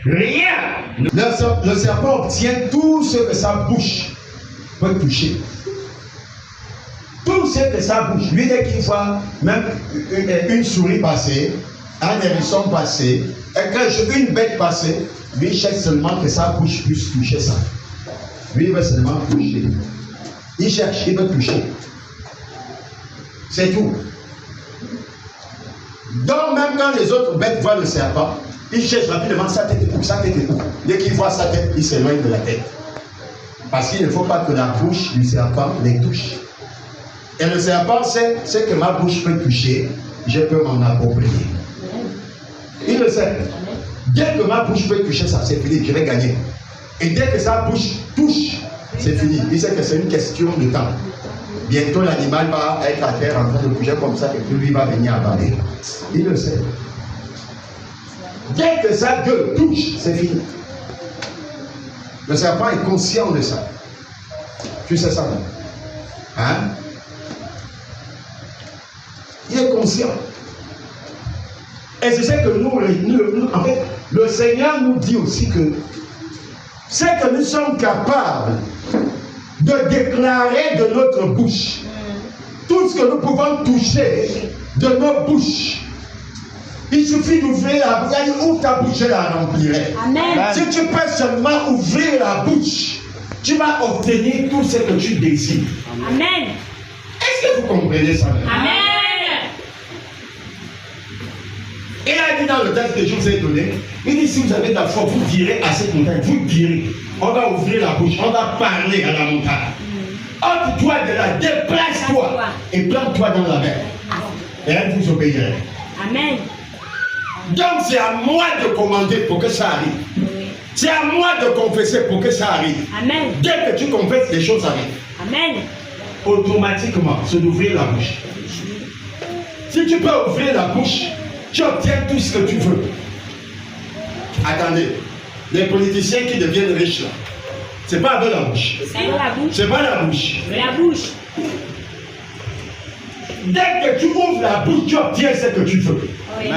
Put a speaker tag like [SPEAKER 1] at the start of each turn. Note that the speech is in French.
[SPEAKER 1] Rien.
[SPEAKER 2] Le serpent obtient tout ce que sa bouche peut toucher. Tout ce que sa bouche, lui, dès qu'il voit même une souris passer, un hérisson passer, une bête passer, lui, il cherche seulement que sa bouche puisse toucher ça. Lui, il veut seulement toucher. Il cherche, il veut toucher. C'est tout. Donc, même quand les autres bêtes voient le serpent, ils cherchent rapidement sa tête est où, sa tête est où. Dès qu'ils voient sa tête, ils s'éloignent de la tête. Parce qu'il ne faut pas que la bouche du serpent les touche. Et le serpent sait ce que ma bouche peut toucher, je peux m'en approprier. Il le sait. Dès que ma bouche peut toucher ça, c'est fini, je vais gagner. Et dès que sa bouche touche, c'est fini. Il sait que c'est une question de temps. Bientôt l'animal va être à terre en train de bouger comme ça et puis lui va venir avaler. Il le sait. Dès que sa gueule touche, c'est fini. Le serpent est conscient de ça. Tu sais ça, non? Hein? Il est conscient. Et c'est ce que nous, en fait, le Seigneur nous dit aussi que c'est que nous sommes capables de déclarer de notre bouche tout ce que nous pouvons toucher de nos bouches. Il suffit d'ouvrir la bouche. Ouvre ta bouche, je la remplirai.
[SPEAKER 3] Amen.
[SPEAKER 2] Si tu peux seulement ouvrir la bouche, tu vas obtenir tout ce que tu désires.
[SPEAKER 3] Amen.
[SPEAKER 2] Est-ce que vous comprenez ça?
[SPEAKER 3] Amen.
[SPEAKER 2] Il a dit dans le texte que je vous ai donné, il dit si vous avez de la foi, vous direz à cette montagne, vous direz, on va ouvrir la bouche, on va parler à la montagne. Ôte-toi de là, déplace-toi et plante-toi dans la mer. Et elle vous obéirait.
[SPEAKER 3] Amen.
[SPEAKER 2] Donc c'est à moi de commander pour que ça arrive. C'est à moi de confesser pour que ça arrive.
[SPEAKER 3] Amen.
[SPEAKER 2] Dès que tu confesses, les choses arrivent.
[SPEAKER 3] Amen.
[SPEAKER 2] Automatiquement, c'est d'ouvrir la bouche. Si tu peux ouvrir la bouche, tu obtiens tout ce que tu veux. Attendez, les politiciens qui deviennent riches là, c'est pas avec la bouche.
[SPEAKER 3] C'est la bouche.
[SPEAKER 2] C'est pas la bouche.
[SPEAKER 3] La bouche.
[SPEAKER 2] Dès que tu ouvres la bouche, tu obtiens ce que tu veux.
[SPEAKER 3] Oui.